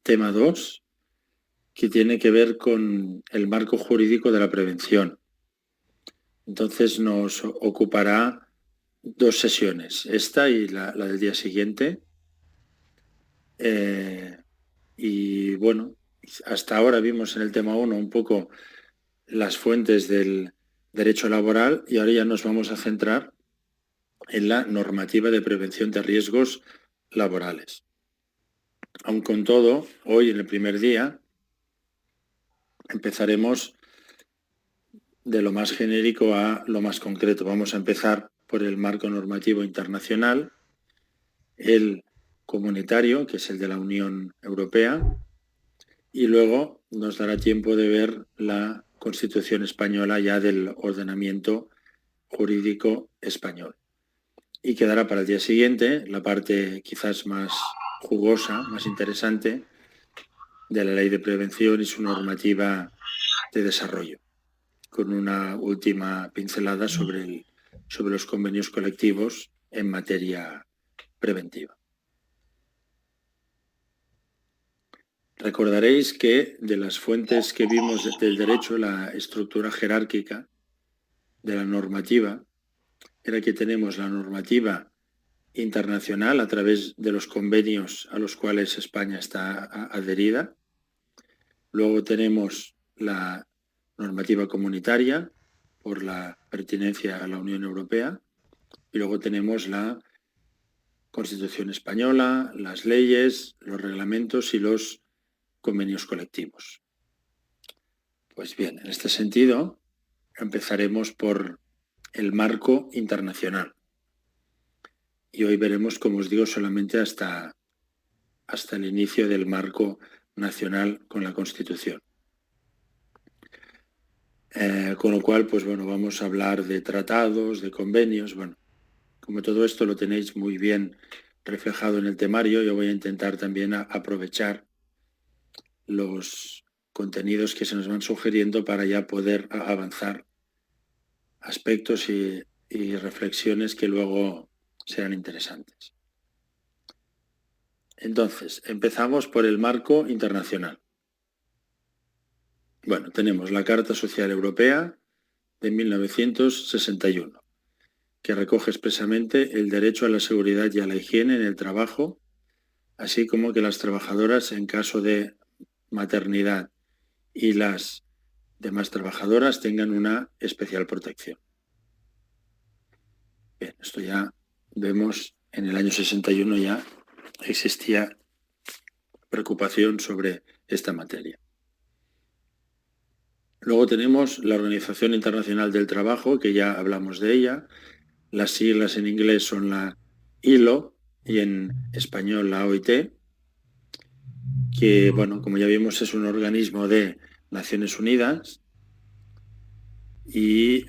tema 2, que tiene que ver con el marco jurídico de la prevención. Entonces nos ocupará 2 sesiones, esta y la del día siguiente. Y bueno, hasta ahora vimos en el tema 1 un poco las fuentes del derecho laboral y ahora ya nos vamos a centrar en la normativa de prevención de riesgos laborales. Aun con todo, hoy en el primer día empezaremos de lo más genérico a lo más concreto. Vamos a empezar por el marco normativo internacional, el comunitario, que es el de la Unión Europea, y luego nos dará tiempo de ver la Constitución española ya del ordenamiento jurídico español. Y quedará para el día siguiente la parte quizás más jugosa, más interesante, de la ley de prevención y su normativa de desarrollo, con una última pincelada sobre los convenios colectivos en materia preventiva. Recordaréis que de las fuentes que vimos del derecho, la estructura jerárquica de la normativa era que tenemos la normativa internacional a través de los convenios a los cuales España está adherida. Luego tenemos la normativa comunitaria por la pertenencia a la Unión Europea y luego tenemos la Constitución española, las leyes, los reglamentos y los convenios colectivos. Pues bien, en este sentido empezaremos por el marco internacional. Y hoy veremos, como os digo, solamente hasta el inicio del marco nacional con la Constitución. Con lo cual, pues bueno, vamos a hablar de tratados, de convenios. Bueno, como todo esto lo tenéis muy bien reflejado en el temario, yo voy a intentar también aprovechar los contenidos que se nos van sugiriendo para ya poder avanzar aspectos y reflexiones que luego serán interesantes. Entonces, empezamos por el marco internacional. Bueno, tenemos la Carta Social Europea de 1961, que recoge expresamente el derecho a la seguridad y a la higiene en el trabajo, así como que las trabajadoras en caso de maternidad y las demás trabajadoras tengan una especial protección. Bien, esto ya vemos en el año 61 ya existía preocupación sobre esta materia. Luego tenemos la Organización Internacional del Trabajo, que ya hablamos de ella. Las siglas en inglés son la ILO y en español la OIT, que, bueno, como ya vimos, es un organismo de Naciones Unidas y,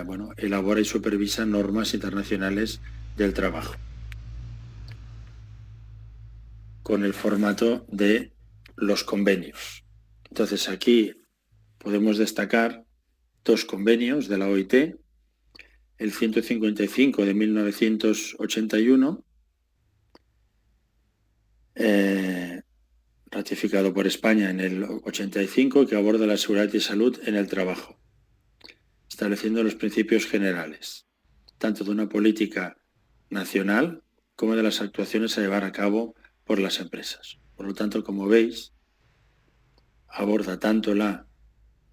bueno, elabora y supervisa normas internacionales del trabajo, con el formato de los convenios. Entonces, aquí podemos destacar 2 convenios de la OIT, el 155 de 1981, ratificado por España en el 85, que aborda la seguridad y salud en el trabajo, estableciendo los principios generales, tanto de una política nacional como de las actuaciones a llevar a cabo por las empresas. Por lo tanto, como veis, aborda tanto la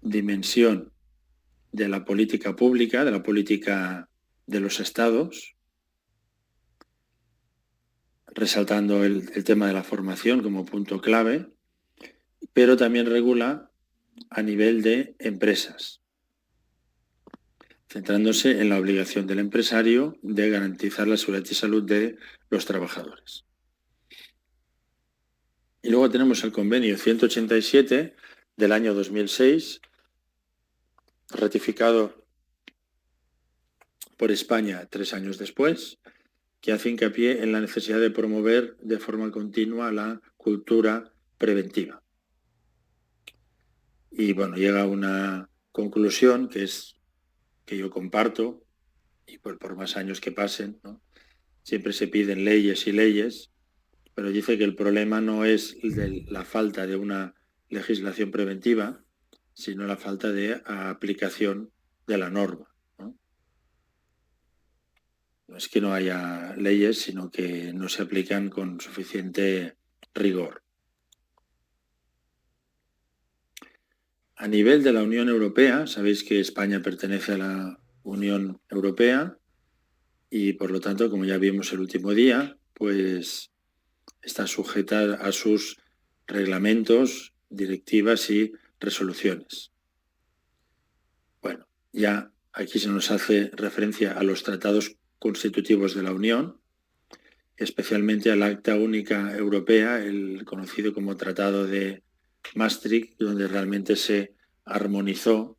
dimensión de la política pública, de la política de los estados, resaltando el tema de la formación como punto clave, pero también regula a nivel de empresas, centrándose en la obligación del empresario de garantizar la seguridad y salud de los trabajadores. Y luego tenemos el convenio 187 del año 2006, ratificado por España 3 años después, que hace hincapié en la necesidad de promover de forma continua la cultura preventiva. Y bueno, llega a una conclusión que yo comparto, y por más años que pasen, ¿no? Siempre se piden leyes y leyes, pero dice que el problema no es la falta de una legislación preventiva, sino la falta de aplicación de la norma, ¿no? No es que no haya leyes, sino que no se aplican con suficiente rigor. A nivel de la Unión Europea, sabéis que España pertenece a la Unión Europea y, por lo tanto, como ya vimos el último día, pues está sujeta a sus reglamentos, directivas y resoluciones. Bueno, ya aquí se nos hace referencia a los tratados constitutivos de la Unión, especialmente al Acta Única Europea, el conocido como Tratado de Maastricht, donde realmente se armonizó,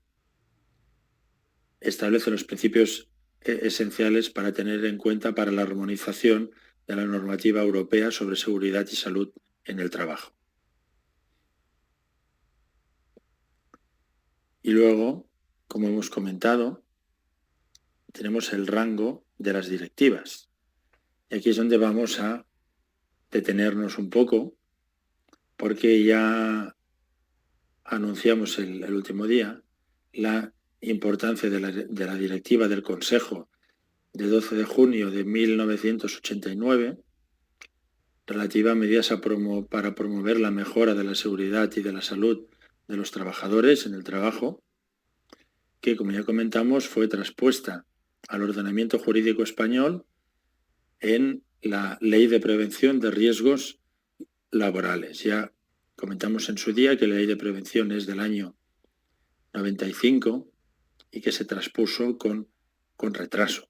establece los principios esenciales para tener en cuenta para la armonización de la normativa europea sobre seguridad y salud en el trabajo. Y luego, como hemos comentado, tenemos el rango de las directivas. Y aquí es donde vamos a detenernos un poco, porque ya anunciamos el último día la importancia de la directiva del Consejo de 12 de junio de 1989, relativa a medidas para promover la mejora de la seguridad y de la salud de los trabajadores en el trabajo, que, como ya comentamos, fue traspuesta al ordenamiento jurídico español en la Ley de Prevención de Riesgos Laborales. Ya comentamos en su día que la Ley de Prevención es del año 95 y que se traspuso con retraso.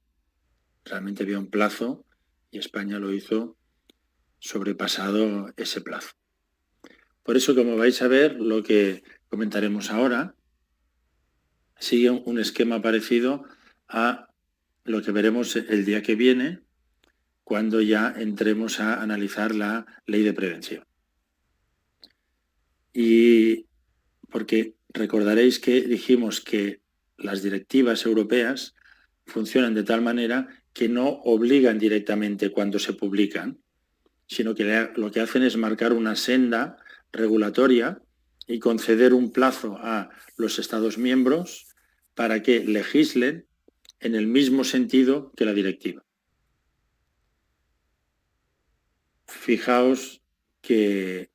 Realmente había un plazo y España lo hizo sobrepasado ese plazo. Por eso, como vais a ver, lo que comentaremos ahora sigue un esquema parecido a lo que veremos el día que viene, cuando ya entremos a analizar la ley de prevención. Y porque recordaréis que dijimos que las directivas europeas funcionan de tal manera que no obligan directamente cuando se publican, sino que lo que hacen es marcar una senda regulatoria y conceder un plazo a los Estados miembros para que legislen en el mismo sentido que la directiva. Fijaos que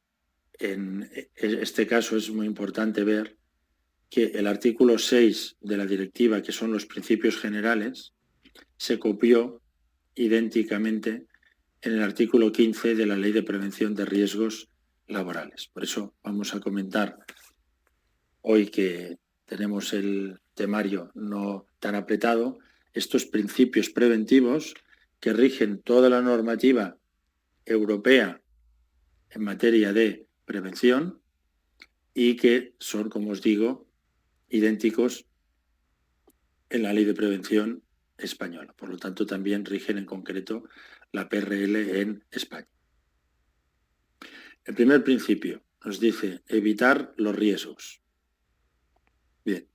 en este caso es muy importante ver que el artículo 6 de la directiva, que son los principios generales, se copió idénticamente en el artículo 15 de la Ley de Prevención de Riesgos Laborales. Por eso vamos a comentar hoy, que tenemos el temario no tan apretado, estos principios preventivos que rigen toda la normativa europea en materia de prevención y que son, como os digo, idénticos en la Ley de Prevención española. Por lo tanto, también rigen en concreto la PRL en España. El primer principio nos dice evitar los riesgos. Bien,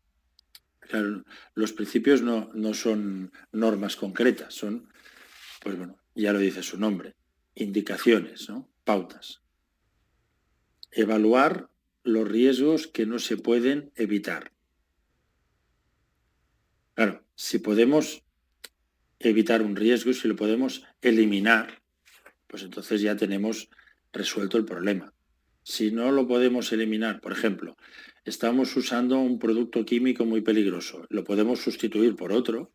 claro, los principios no son normas concretas, son, pues bueno, ya lo dice su nombre, indicaciones, ¿no? Pautas. Evaluar los riesgos que no se pueden evitar. Claro, si podemos evitar un riesgo, si lo podemos eliminar, pues entonces ya tenemos resuelto el problema. Si no lo podemos eliminar, por ejemplo, estamos usando un producto químico muy peligroso, lo podemos sustituir por otro,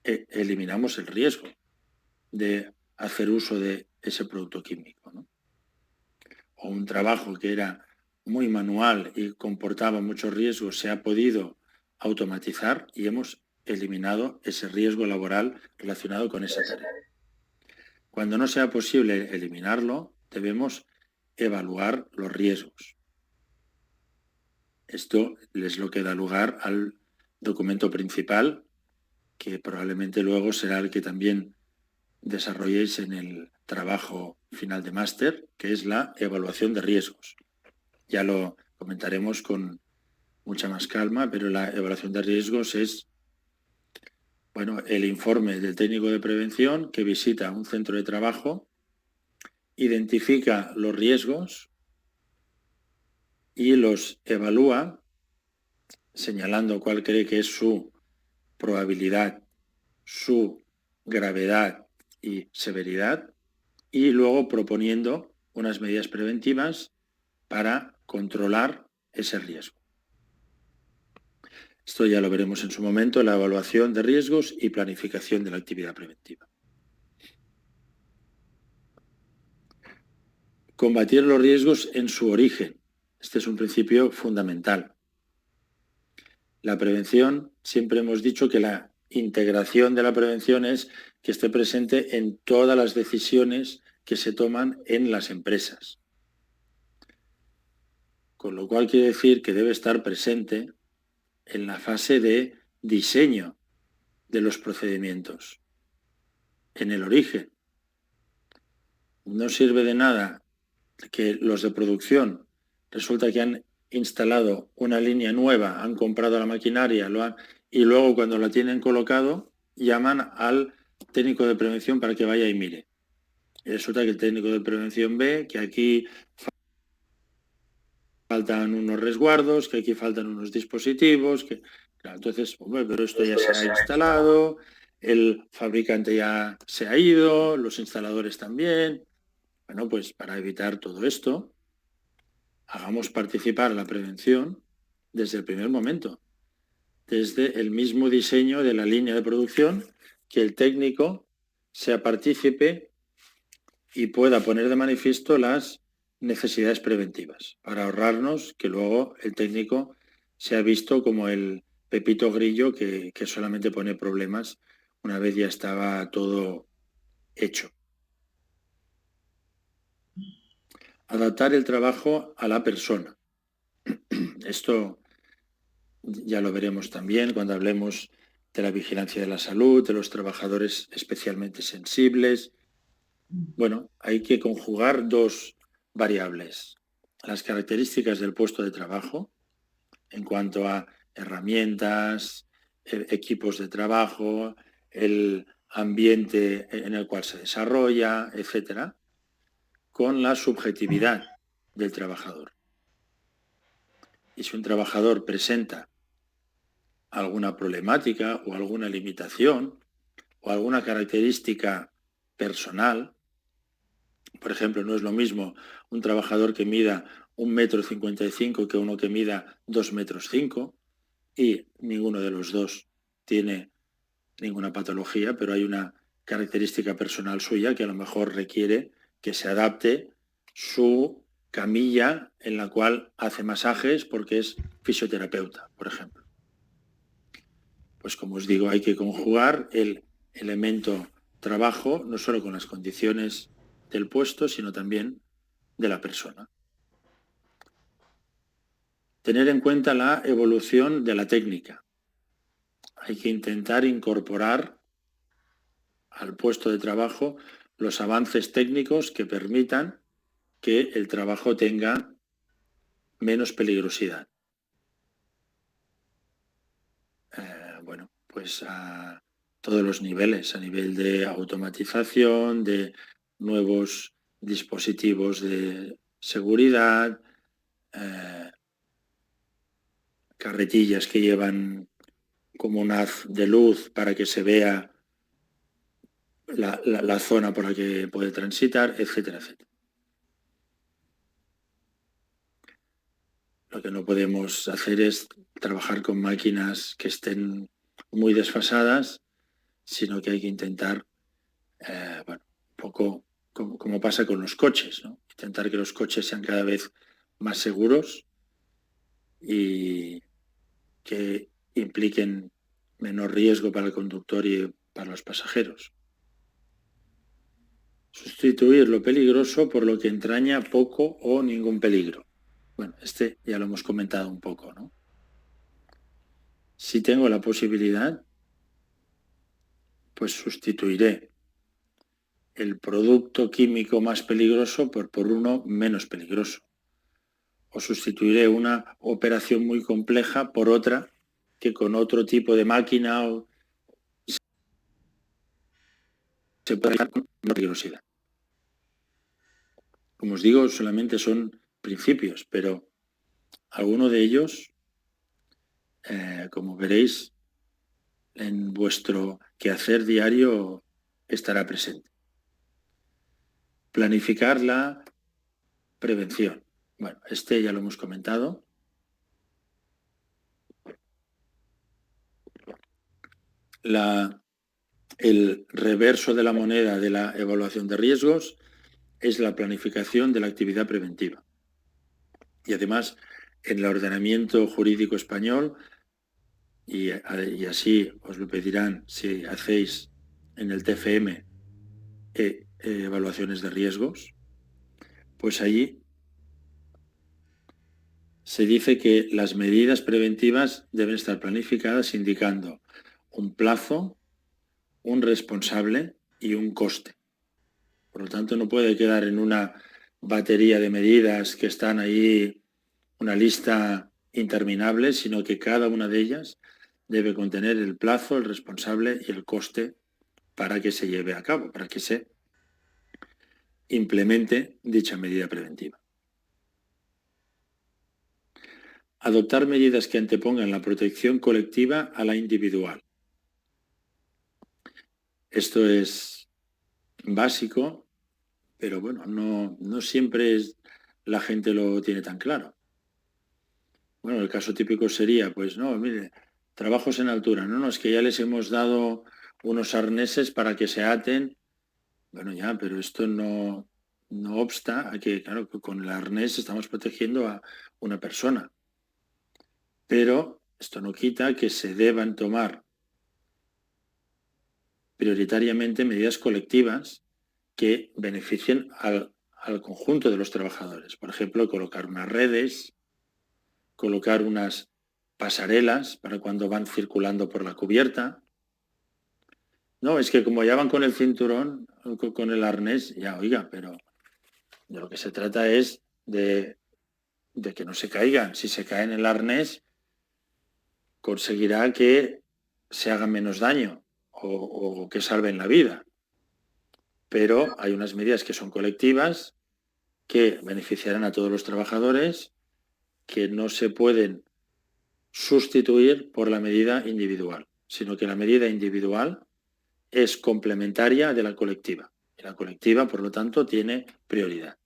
eliminamos el riesgo de hacer uso de ese producto químico, ¿no? O un trabajo que era muy manual y comportaba muchos riesgos, se ha podido automatizar y hemos eliminado ese riesgo laboral relacionado con esa tarea. Cuando no sea posible eliminarlo, debemos evaluar los riesgos. Esto es lo que da lugar al documento principal, que probablemente luego será el que también desarrolléis en el trabajo final de máster, que es la evaluación de riesgos. Ya lo comentaremos con mucha más calma, pero la evaluación de riesgos es, bueno, el informe del técnico de prevención que visita un centro de trabajo identifica los riesgos y los evalúa señalando cuál cree que es su probabilidad, su gravedad y severidad, y luego proponiendo unas medidas preventivas para controlar ese riesgo. Esto ya lo veremos en su momento, la evaluación de riesgos y planificación de la actividad preventiva. Combatir los riesgos en su origen. Este es un principio fundamental. La prevención, siempre hemos dicho que la integración de la prevención es que esté presente en todas las decisiones que se toman en las empresas. Con lo cual quiere decir que debe estar presente en la fase de diseño de los procedimientos, en el origen. No sirve de nada que los de producción resulta que han instalado una línea nueva, han comprado la maquinaria y luego cuando la tienen colocado llaman al técnico de prevención para que vaya y mire. Y resulta que el técnico de prevención ve que aquí faltan unos resguardos, que aquí faltan unos dispositivos, que claro, entonces, hombre, pero esto ya se ha instalado, el fabricante ya se ha ido, los instaladores también. Bueno, pues para evitar todo esto, hagamos participar a la prevención desde el primer momento, desde el mismo diseño de la línea de producción, que el técnico sea partícipe y pueda poner de manifiesto las necesidades preventivas, para ahorrarnos que luego el técnico sea visto como el pepito grillo que solamente pone problemas una vez ya estaba todo hecho. Adaptar el trabajo a la persona. Esto ya lo veremos también cuando hablemos de la vigilancia de la salud, de los trabajadores especialmente sensibles. Bueno, hay que conjugar dos variables. Las características del puesto de trabajo en cuanto a herramientas, equipos de trabajo, el ambiente en el cual se desarrolla, etcétera, con la subjetividad del trabajador. Y si un trabajador presenta alguna problemática o alguna limitación o alguna característica personal, por ejemplo, no es lo mismo un trabajador que mida 1,55 m que uno que mida 2,5 m, y ninguno de los dos tiene ninguna patología, pero hay una característica personal suya que a lo mejor requiere que se adapte su camilla en la cual hace masajes porque es fisioterapeuta, por ejemplo. Pues como os digo, hay que conjugar el elemento trabajo no solo con las condiciones del puesto, sino también de la persona. Tener en cuenta la evolución de la técnica. Hay que intentar incorporar al puesto de trabajo los avances técnicos que permitan que el trabajo tenga menos peligrosidad. Bueno, pues a todos los niveles, a nivel de automatización, de nuevos dispositivos de seguridad, carretillas que llevan como un haz de luz para que se vea la zona por la que puede transitar, etcétera, etcétera. Lo que no podemos hacer es trabajar con máquinas que estén muy desfasadas, sino que hay que intentar, bueno, un poco como pasa con los coches, ¿no? Intentar que los coches sean cada vez más seguros y que impliquen menor riesgo para el conductor y para los pasajeros. Sustituir lo peligroso por lo que entraña poco o ningún peligro. Bueno, este ya lo hemos comentado un poco, ¿no? Si tengo la posibilidad, pues sustituiré el producto químico más peligroso por uno menos peligroso. O sustituiré una operación muy compleja por otra que con otro tipo de máquina se puede dar con peligrosidad. como os digo, solamente son principios, pero alguno de ellos, como veréis, en vuestro quehacer diario estará presente. Planificar la prevención. Bueno, este ya lo hemos comentado. El reverso de la moneda de la evaluación de riesgos es la planificación de la actividad preventiva. Y además, en el ordenamiento jurídico español, y así os lo pedirán si hacéis en el TFM evaluaciones de riesgos, pues allí se dice que las medidas preventivas deben estar planificadas indicando un plazo, un responsable y un coste. Por lo tanto, no puede quedar en una batería de medidas que están ahí, una lista interminable, sino que cada una de ellas debe contener el plazo, el responsable y el coste para que se lleve a cabo, para que se implemente dicha medida preventiva. Adoptar medidas que antepongan la protección colectiva a la individual. Esto es básico, pero bueno, no siempre la gente lo tiene tan claro. Bueno, el caso típico sería, pues no, mire, trabajos en altura, no, es que ya les hemos dado unos arneses para que se aten. Bueno, ya, pero esto no obsta a que, claro, con el arnés estamos protegiendo a una persona. Pero esto no quita que se deban tomar prioritariamente medidas colectivas que beneficien al conjunto de los trabajadores. Por ejemplo, colocar unas redes, colocar unas pasarelas para cuando van circulando por la cubierta. No, es que como ya van con el cinturón, con el arnés, ya, oiga, pero de lo que se trata es de que no se caigan. Si se caen en el arnés, conseguirá que se haga menos daño o que salven la vida. Pero hay unas medidas que son colectivas, que beneficiarán a todos los trabajadores, que no se pueden sustituir por la medida individual, sino que la medida individual es complementaria de la colectiva. Y la colectiva, por lo tanto, tiene prioridad.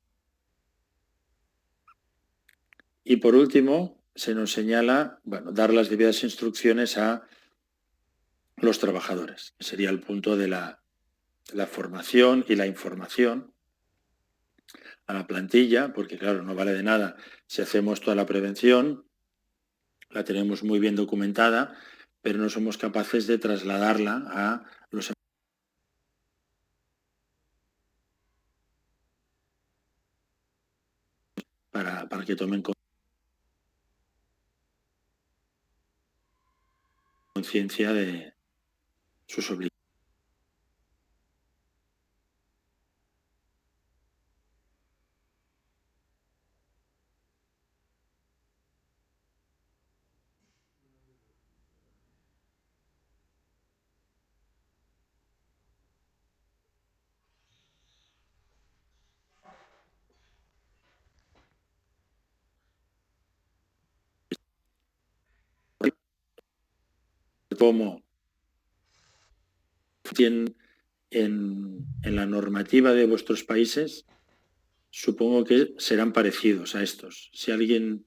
Y por último, se nos señala, bueno, dar las debidas instrucciones a los trabajadores, que sería el punto de la formación y la información a la plantilla, porque claro, no vale de nada si hacemos toda la prevención, la tenemos muy bien documentada, pero no somos capaces de trasladarla a los para que tomen conciencia de sus obligaciones. Como tienen en la normativa de vuestros países, supongo que serán parecidos a estos. Si alguien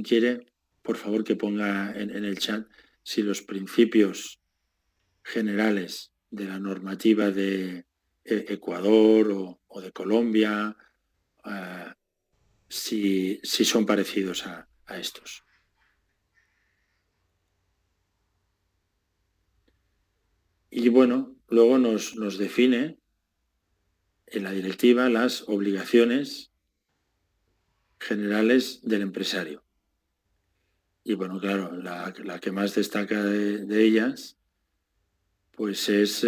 quiere, por favor que ponga en el chat si los principios generales de la normativa de Ecuador o de Colombia, si son parecidos a estos. Y bueno, luego nos define en la directiva las obligaciones generales del empresario. Y bueno, claro, la que más destaca de ellas, pues es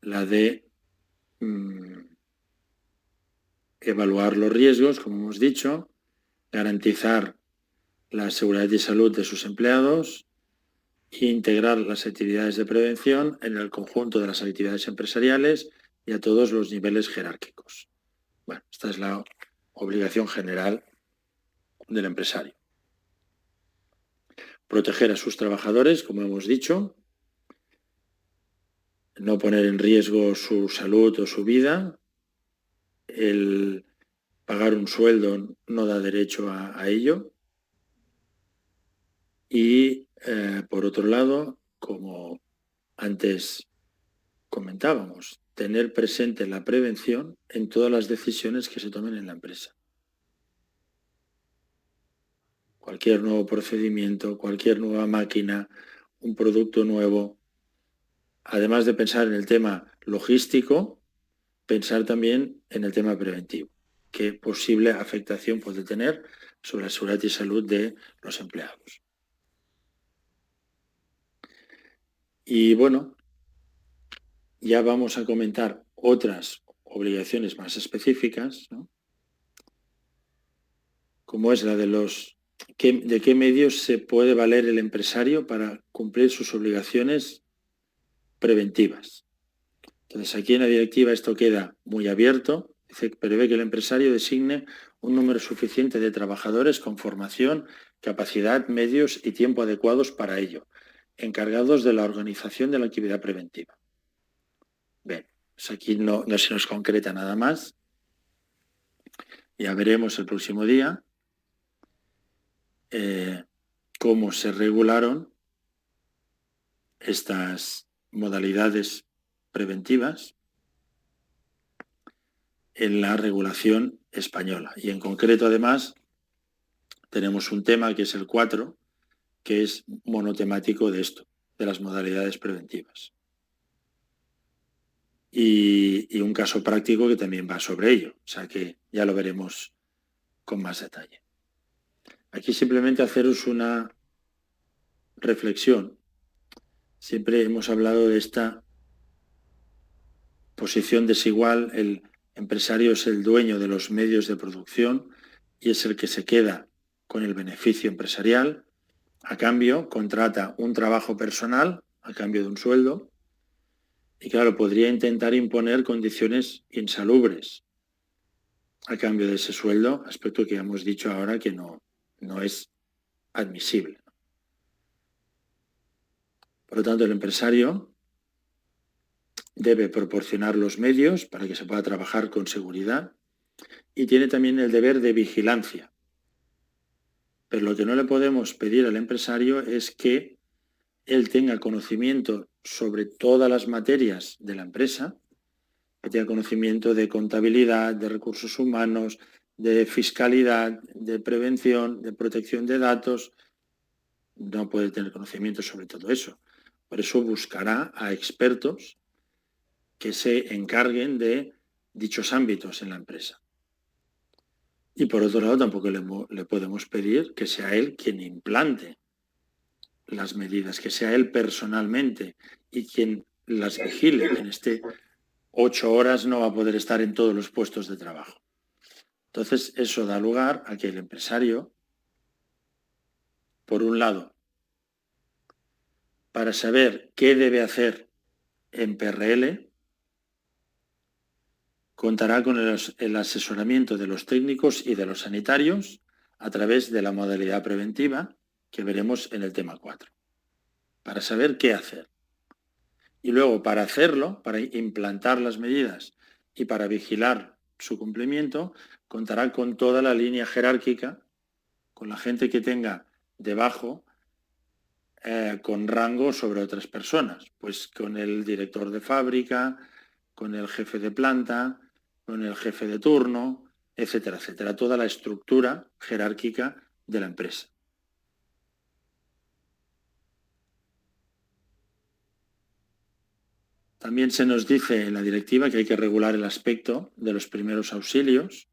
la de evaluar los riesgos, como hemos dicho, garantizar la seguridad y salud de sus empleados e integrar las actividades de prevención en el conjunto de las actividades empresariales y a todos los niveles jerárquicos. Bueno, esta es la obligación general del empresario. Proteger a sus trabajadores, como hemos dicho, no poner en riesgo su salud o su vida. El pagar un sueldo no da derecho a ello. Y, por otro lado, como antes comentábamos, tener presente la prevención en todas las decisiones que se tomen en la empresa. Cualquier nuevo procedimiento, cualquier nueva máquina, un producto nuevo, además de pensar en el tema logístico, pensar también en el tema preventivo, qué posible afectación puede tener sobre la seguridad y salud de los empleados. Y bueno, ya vamos a comentar otras obligaciones más específicas, ¿no? Como es la de qué medios se puede valer el empresario para cumplir sus obligaciones preventivas. Entonces, aquí en la directiva esto queda muy abierto. Dice, prevé que el empresario designe un número suficiente de trabajadores con formación, capacidad, medios y tiempo adecuados para ello, encargados de la organización de la actividad preventiva. Bien, pues aquí no se nos concreta nada más. Ya veremos el próximo día cómo se regularon estas modalidades preventivas en la regulación española. Y en concreto, además, tenemos un tema que es el 4, que es monotemático de esto, de las modalidades preventivas. Y un caso práctico que también va sobre ello, o sea que ya lo veremos con más detalle. Aquí simplemente haceros una reflexión. Siempre hemos hablado de esta posición desigual. El empresario es el dueño de los medios de producción y es el que se queda con el beneficio empresarial. A cambio, contrata un trabajo personal a cambio de un sueldo y, claro, podría intentar imponer condiciones insalubres a cambio de ese sueldo, aspecto que hemos dicho ahora que no es admisible. Por lo tanto, el empresario debe proporcionar los medios para que se pueda trabajar con seguridad y tiene también el deber de vigilancia. Pero lo que no le podemos pedir al empresario es que él tenga conocimiento sobre todas las materias de la empresa, que tenga conocimiento de contabilidad, de recursos humanos, de fiscalidad, de prevención, de protección de datos. No puede tener conocimiento sobre todo eso. Por eso buscará a expertos que se encarguen de dichos ámbitos en la empresa. Y por otro lado, tampoco le podemos pedir que sea él quien implante las medidas, que sea él personalmente y quien las vigile. Quien esté 8 horas no va a poder estar en todos los puestos de trabajo. Entonces, eso da lugar a que el empresario, por un lado, para saber qué debe hacer en PRL, contará con el asesoramiento de los técnicos y de los sanitarios a través de la modalidad preventiva que veremos en el tema 4, para saber qué hacer. Y luego, para hacerlo, para implantar las medidas y para vigilar su cumplimiento, contará con toda la línea jerárquica, con la gente que tenga debajo con rango sobre otras personas, pues con el director de fábrica, con el jefe de planta, con el jefe de turno, etcétera, etcétera, toda la estructura jerárquica de la empresa. También se nos dice en la directiva que hay que regular el aspecto de los primeros auxilios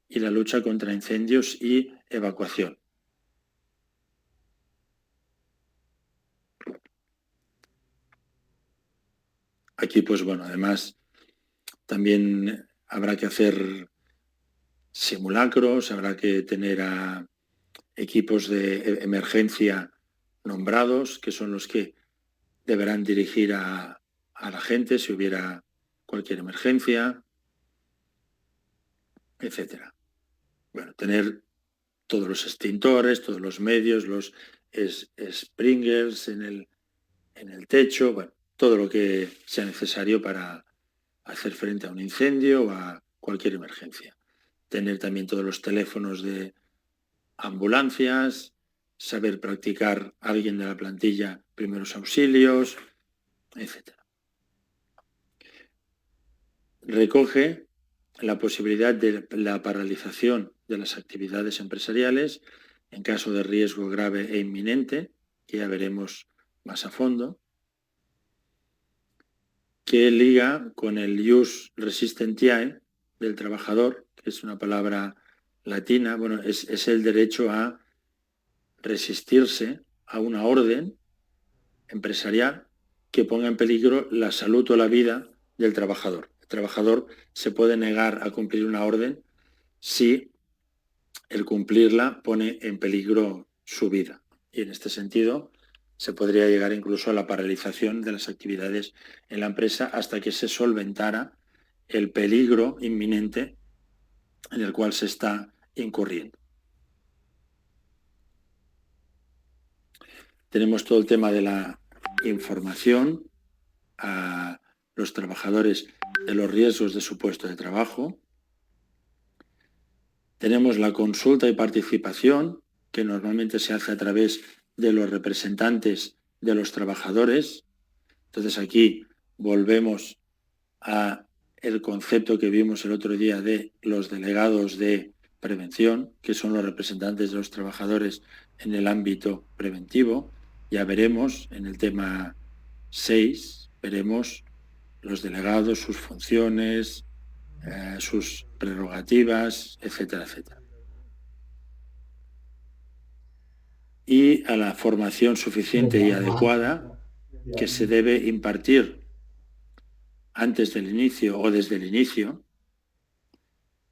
y la lucha contra incendios y evacuación. Aquí, pues bueno, además también habrá que hacer simulacros, habrá que tener a equipos de emergencia nombrados, que son los que deberán dirigir a la gente si hubiera cualquier emergencia, etcétera. Bueno, tener todos los extintores, todos los medios, los sprinklers en el techo, bueno, todo lo que sea necesario para hacer frente a un incendio o a cualquier emergencia. Tener también todos los teléfonos de ambulancias, saber practicar a alguien de la plantilla primeros auxilios, etc. Recoge la posibilidad de la paralización de las actividades empresariales en caso de riesgo grave e inminente, que ya veremos más a fondo, que liga con el ius resistentiae del trabajador, que es una palabra latina, bueno, es el derecho a resistirse a una orden empresarial que ponga en peligro la salud o la vida del trabajador. El trabajador se puede negar a cumplir una orden si el cumplirla pone en peligro su vida. Y en este sentido se podría llegar incluso a la paralización de las actividades en la empresa hasta que se solventara el peligro inminente en el cual se está incurriendo. Tenemos todo el tema de la información a los trabajadores de los riesgos de su puesto de trabajo. Tenemos la consulta y participación, que normalmente se hace a través de los representantes de los trabajadores. Entonces aquí volvemos a el concepto que vimos el otro día de los delegados de prevención, que son los representantes de los trabajadores en el ámbito preventivo. Ya veremos en el tema 6, veremos los delegados, sus funciones, sus prerrogativas, etcétera, etcétera. Y a la formación suficiente y adecuada que se debe impartir antes del inicio o desde el inicio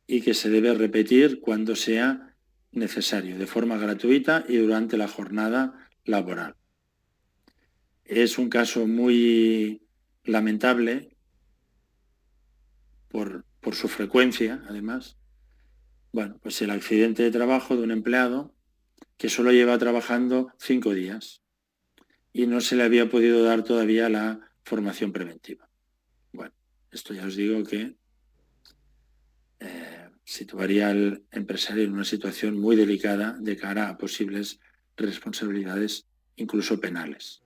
y que se debe repetir cuando sea necesario, de forma gratuita y durante la jornada laboral. Es un caso muy lamentable por su frecuencia, además. Bueno, pues el accidente de trabajo de un empleado que solo lleva trabajando 5 días y no se le había podido dar todavía la formación preventiva. Bueno, esto ya os digo que situaría al empresario en una situación muy delicada de cara a posibles responsabilidades, incluso penales.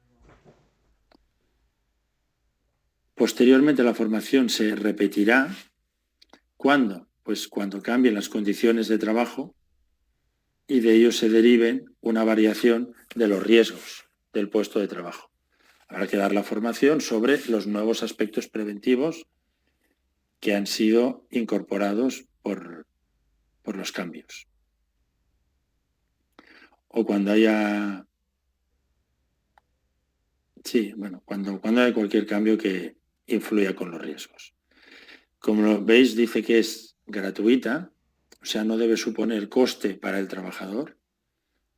Posteriormente la formación se repetirá. ¿Cuándo? Pues cuando cambien las condiciones de trabajo y de ello se deriven una variación de los riesgos del puesto de trabajo. Habrá que dar la formación sobre los nuevos aspectos preventivos que han sido incorporados por los cambios. O cuando haya... Sí, bueno, cuando haya cualquier cambio que influya con los riesgos. Como lo veis, dice que es gratuita, o sea, no debe suponer coste para el trabajador.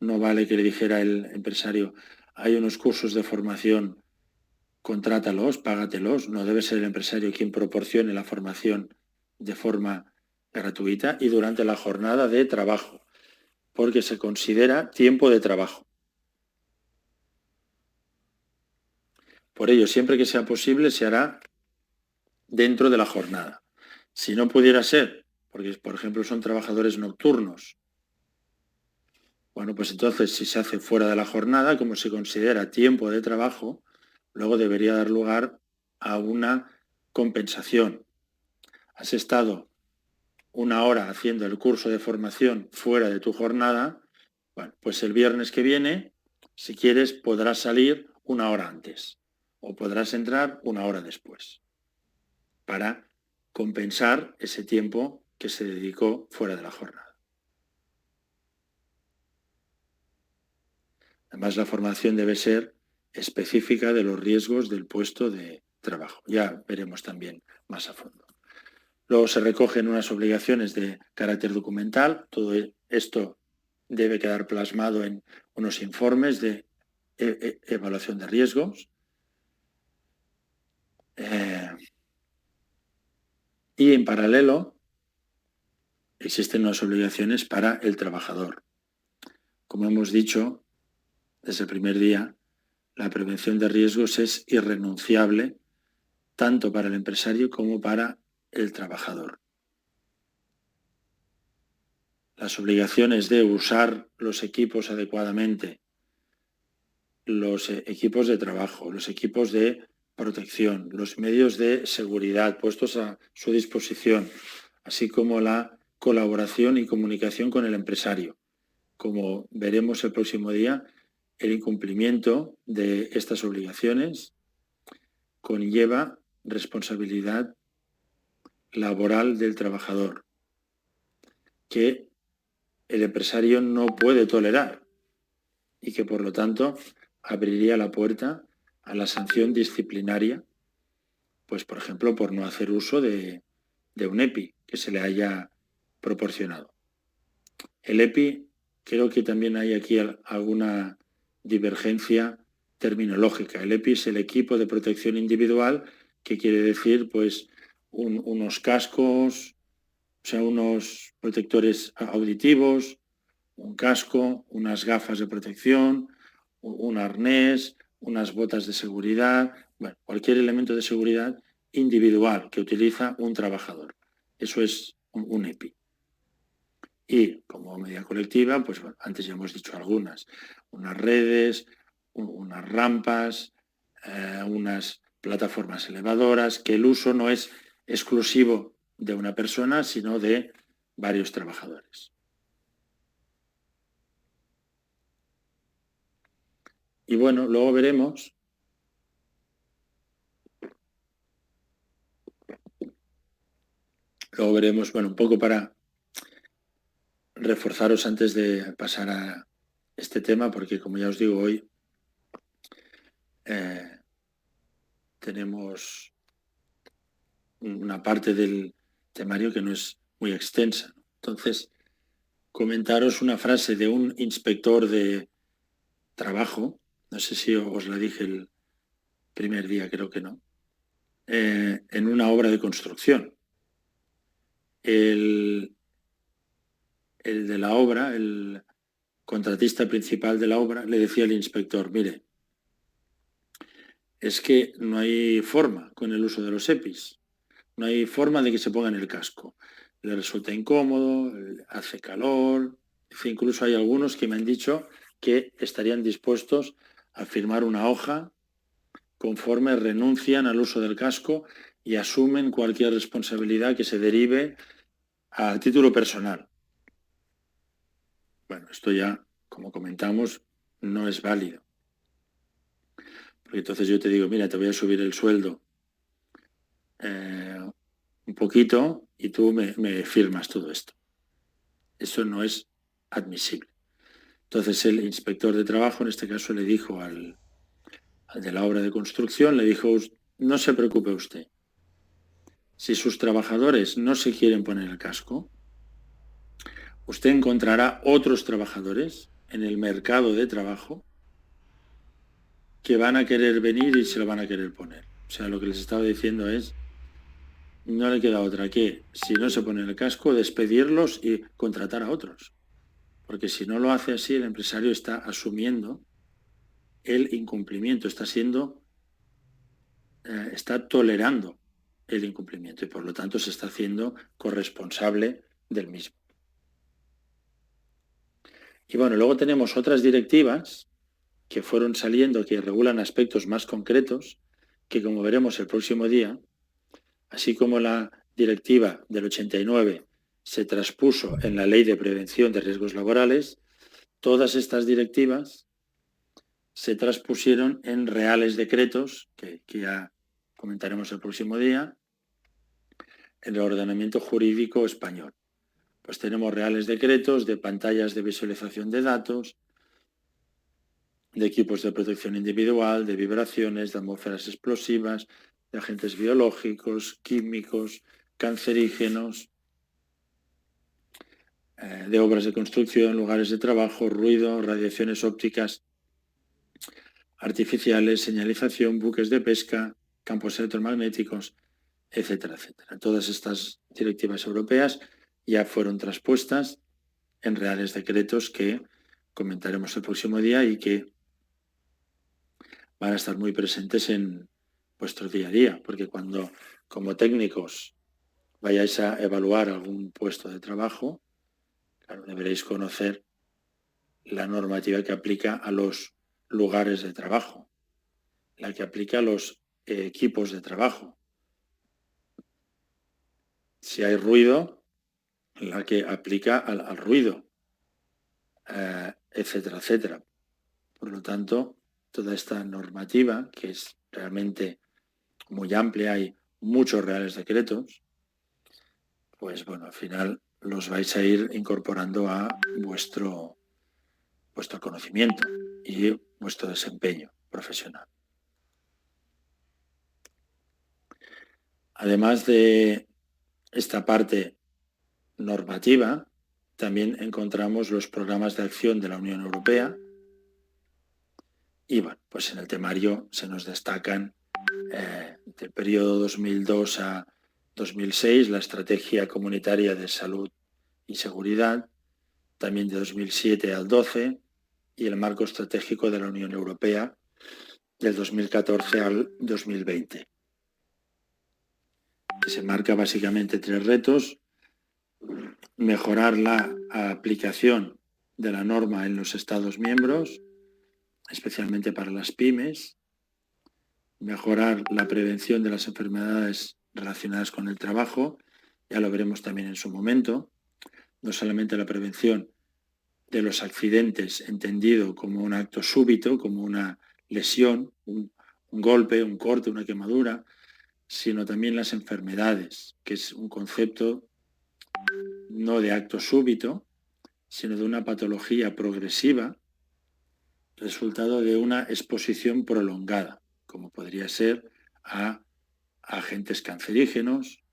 No vale que le dijera el empresario, hay unos cursos de formación, contrátalos, págatelos. No debe ser el empresario quien proporcione la formación de forma gratuita y durante la jornada de trabajo, porque se considera tiempo de trabajo. Por ello, siempre que sea posible, se hará dentro de la jornada. Si no pudiera ser, porque por ejemplo son trabajadores nocturnos, bueno, pues entonces si se hace fuera de la jornada, como se considera tiempo de trabajo, luego debería dar lugar a una compensación. Has estado 1 hora haciendo el curso de formación fuera de tu jornada, bueno, pues el viernes que viene, si quieres, podrás salir 1 hora antes o podrás entrar 1 hora después para compensar ese tiempo que se dedicó fuera de la jornada. Además, la formación debe ser específica de los riesgos del puesto de trabajo. Ya veremos también más a fondo. Luego se recogen unas obligaciones de carácter documental. Todo esto debe quedar plasmado en unos informes de evaluación de riesgos. Y en paralelo existen unas obligaciones para el trabajador. Como hemos dicho desde el primer día, la prevención de riesgos es irrenunciable tanto para el empresario como para el trabajador. Las obligaciones de usar los equipos adecuadamente, los equipos de trabajo, los equipos de protección, los medios de seguridad puestos a su disposición, así como la colaboración y comunicación con el empresario. Como veremos el próximo día, el incumplimiento de estas obligaciones conlleva responsabilidad laboral del trabajador, que el empresario no puede tolerar y que por lo tanto abriría la puerta a la sanción disciplinaria, pues por ejemplo por no hacer uso de un EPI que se le haya proporcionado. El EPI, creo que también hay aquí alguna divergencia terminológica. El EPI es el equipo de protección individual, que quiere decir pues unos cascos, o sea, unos protectores auditivos, un casco, unas gafas de protección, un arnés, unas botas de seguridad, bueno, cualquier elemento de seguridad individual que utiliza un trabajador. Eso es un EPI. Y como medida colectiva, pues bueno, antes ya hemos dicho algunas, unas redes, unas rampas, unas plataformas elevadoras, que el uso no es exclusivo de una persona, sino de varios trabajadores. Y bueno, luego veremos bueno, un poco para reforzaros antes de pasar a este tema, porque como ya os digo, hoy tenemos una parte del temario que no es muy extensa. Entonces, comentaros una frase de un inspector de trabajo, no sé si os la dije el primer día, creo que no, en una obra de construcción. El de la obra, el contratista principal de la obra, le decía al inspector, mire, es que no hay forma con el uso de los EPIs, no hay forma de que se pongan el casco. Le resulta incómodo, hace calor, incluso hay algunos que me han dicho que estarían dispuestos a firmar una hoja conforme renuncian al uso del casco y asumen cualquier responsabilidad que se derive a título personal. Bueno, esto ya, como comentamos, no es válido. Porque entonces yo te digo, mira, te voy a subir el sueldo un poquito y tú me firmas todo esto. Eso no es admisible. Entonces el inspector de trabajo, en este caso, le dijo al de la obra de construcción, le dijo, no se preocupe usted. Si sus trabajadores no se quieren poner el casco, usted encontrará otros trabajadores en el mercado de trabajo que van a querer venir y se lo van a querer poner. O sea, lo que les estaba diciendo es, no le queda otra que, si no se ponen el casco, despedirlos y contratar a otros. Porque si no lo hace así, el empresario está asumiendo el incumplimiento, está tolerando el incumplimiento y por lo tanto se está haciendo corresponsable del mismo. Y bueno, luego tenemos otras directivas que fueron saliendo que regulan aspectos más concretos, que como veremos el próximo día, así como la directiva del 89 se transpuso en la Ley de Prevención de Riesgos Laborales, todas estas directivas se transpusieron en reales decretos, que ya comentaremos el próximo día, en el ordenamiento jurídico español. Pues tenemos reales decretos de pantallas de visualización de datos, de equipos de protección individual, de vibraciones, de atmósferas explosivas, de agentes biológicos, químicos, cancerígenos, de obras de construcción, lugares de trabajo, ruido, radiaciones ópticas artificiales, señalización, buques de pesca, campos electromagnéticos, etcétera, etcétera. Todas estas directivas europeas ya fueron traspuestas en reales decretos que comentaremos el próximo día y que van a estar muy presentes en vuestro día a día, porque cuando como técnicos vayáis a evaluar algún puesto de trabajo, claro, deberéis conocer la normativa que aplica a los lugares de trabajo, la que aplica a los equipos de trabajo. Si hay ruido, la que aplica al ruido, etcétera, etcétera. Por lo tanto, toda esta normativa, que es realmente muy amplia, hay muchos reales decretos, pues bueno, al final los vais a ir incorporando a vuestro conocimiento y vuestro desempeño profesional. Además de esta parte normativa, también encontramos los programas de acción de la Unión Europea y bueno, pues en el temario se nos destacan del periodo 2002 a 2006 la Estrategia Comunitaria de Salud y Seguridad, también de 2007 al 12 y el Marco Estratégico de la Unión Europea del 2014 al 2020, que se marca básicamente 3 retos: mejorar la aplicación de la norma en los Estados miembros, especialmente para las pymes, mejorar la prevención de las enfermedades relacionadas con el trabajo, ya lo veremos también en su momento, no solamente la prevención de los accidentes entendido como un acto súbito, como una lesión, un golpe, un corte, una quemadura, sino también las enfermedades, que es un concepto no de acto súbito, sino de una patología progresiva, resultado de una exposición prolongada, como podría ser a agentes cancerígenos,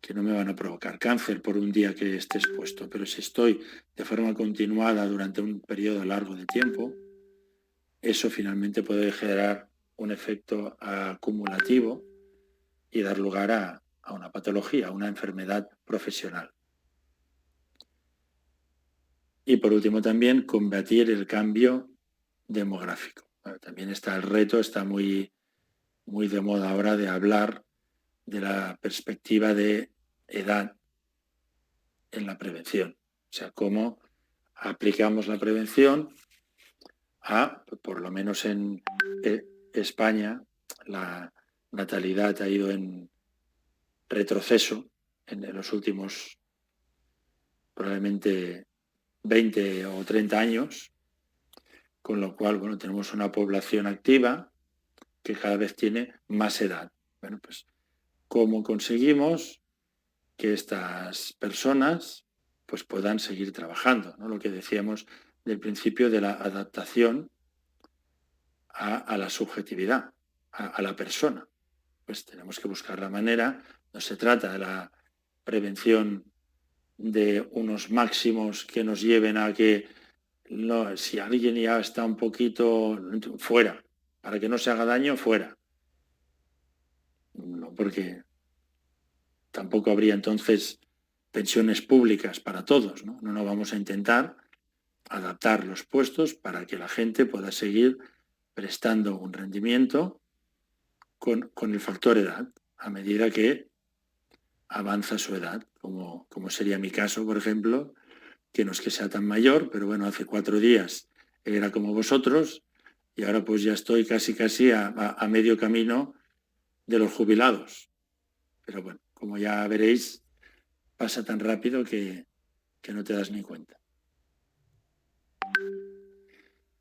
que no me van a provocar cáncer por un día que esté expuesto, pero si estoy de forma continuada durante un periodo largo de tiempo, eso finalmente puede generar un efecto acumulativo y dar lugar a una patología, a una enfermedad profesional. Y por último también combatir el cambio demográfico. Bueno, también está el reto, está muy de moda ahora de hablar de la perspectiva de edad en la prevención. O sea, cómo aplicamos la prevención a, por lo menos en España, la natalidad ha ido en retroceso en los últimos probablemente 20 o 30 años, con lo cual, bueno, tenemos una población activa que cada vez tiene más edad. Bueno, pues, ¿cómo conseguimos que estas personas pues puedan seguir trabajando, ¿no? Lo que decíamos del principio de la adaptación a la subjetividad, a la persona. Pues tenemos que buscar la manera, no se trata de la prevención de unos máximos que nos lleven a que no, si alguien ya está un poquito fuera, para que no se haga daño, fuera. No, porque tampoco habría entonces pensiones públicas para todos, ¿no? No vamos a intentar adaptar los puestos para que la gente pueda seguir prestando un rendimiento con el factor edad, a medida que avanza su edad, como sería mi caso, por ejemplo, que no es que sea tan mayor, pero bueno, hace 4 días era como vosotros y ahora pues ya estoy casi a medio camino de los jubilados. Pero bueno, como ya veréis, pasa tan rápido que no te das ni cuenta.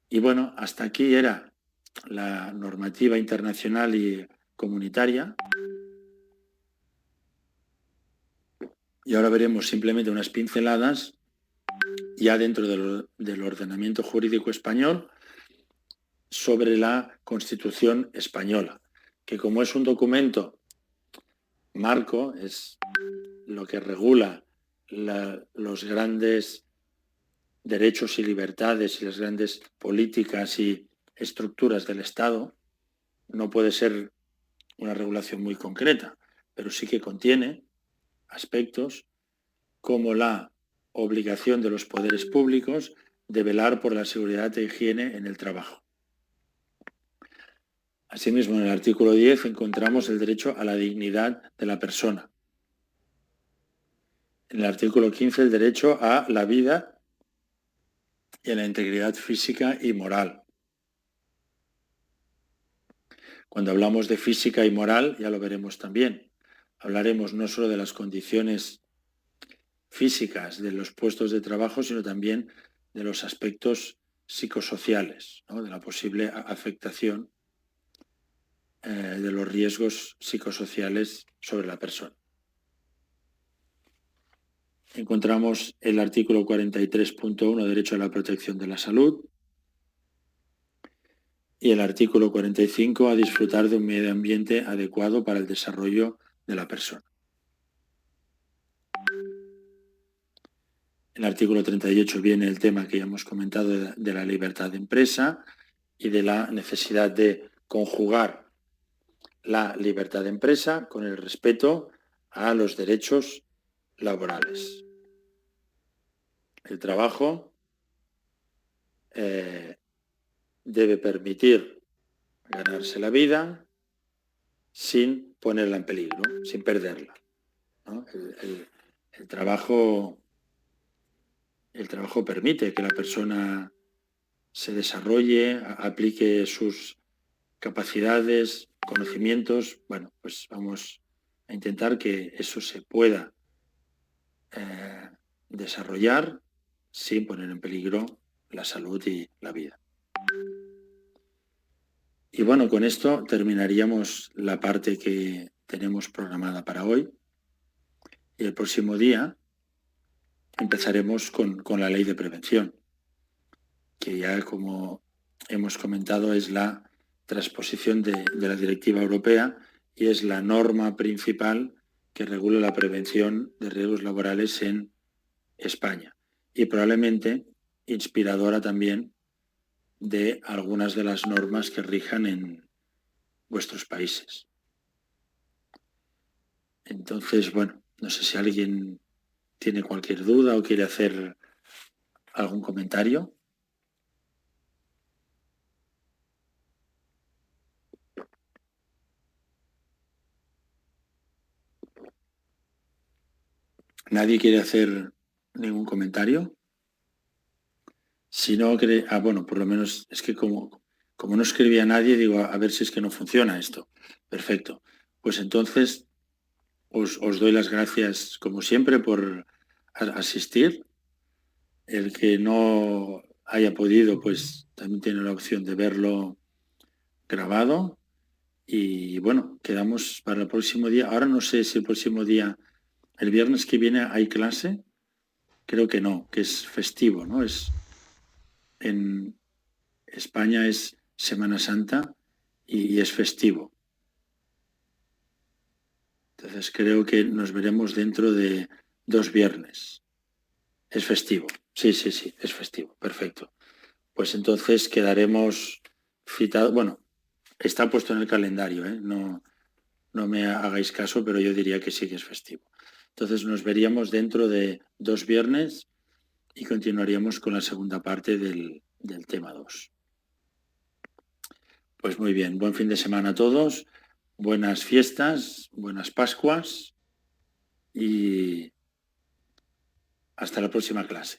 Y bueno, hasta aquí era la normativa internacional y comunitaria. Y ahora veremos simplemente unas pinceladas ya dentro del ordenamiento jurídico español sobre la Constitución española, que como es un documento marco, es lo que regula los grandes derechos y libertades y las grandes políticas y estructuras del Estado, no puede ser una regulación muy concreta, pero sí que contiene aspectos como la obligación de los poderes públicos de velar por la seguridad e higiene en el trabajo. Asimismo, en el artículo 10 encontramos el derecho a la dignidad de la persona. En el artículo 15, el derecho a la vida y a la integridad física y moral. Cuando hablamos de física y moral, ya lo veremos también. Hablaremos no solo de las condiciones físicas de los puestos de trabajo, sino también de los aspectos psicosociales, ¿no? De la posible afectación de los riesgos psicosociales sobre la persona. Encontramos el artículo 43.1, derecho a la protección de la salud, y el artículo 45, a disfrutar de un medio ambiente adecuado para el desarrollo de la persona. En el artículo 38 viene el tema que ya hemos comentado de la libertad de empresa y de la necesidad de conjugar la libertad de empresa con el respeto a los derechos laborales. El trabajo debe permitir ganarse la vida sin ponerla en peligro, sin perderla, ¿no? El trabajo permite que la persona se desarrolle, aplique sus capacidades, conocimientos. Bueno, pues vamos a intentar que eso se pueda desarrollar sin poner en peligro la salud y la vida. Y bueno, con esto terminaríamos la parte que tenemos programada para hoy. Y el próximo día empezaremos con la ley de prevención, que ya, como hemos comentado, es la transposición de la directiva europea y es la norma principal que regula la prevención de riesgos laborales en España, y probablemente inspiradora también de algunas de las normas que rijan en vuestros países. Entonces, bueno, no sé si alguien tiene cualquier duda o quiere hacer algún comentario. ¿Nadie quiere hacer ningún comentario? Si no, bueno, por lo menos es que como no escribía nadie, digo, a ver si es que no funciona esto. Perfecto. Pues entonces os doy las gracias, como siempre, por asistir. El que no haya podido, pues también tiene la opción de verlo grabado. Y bueno, quedamos para el próximo día. Ahora no sé si el próximo día, el viernes que viene, hay clase. Creo que no, que es festivo, ¿no? En España es Semana Santa y es festivo. Entonces creo que nos veremos dentro de 2 viernes. Es festivo. Sí, es festivo. Perfecto. Pues entonces quedaremos citados. Bueno, está puesto en el calendario, ¿eh? No me hagáis caso, pero yo diría que sí que es festivo. Entonces nos veríamos dentro de 2 viernes y continuaríamos con la segunda parte del tema 2. Pues muy bien, buen fin de semana a todos, buenas fiestas, buenas Pascuas y hasta la próxima clase.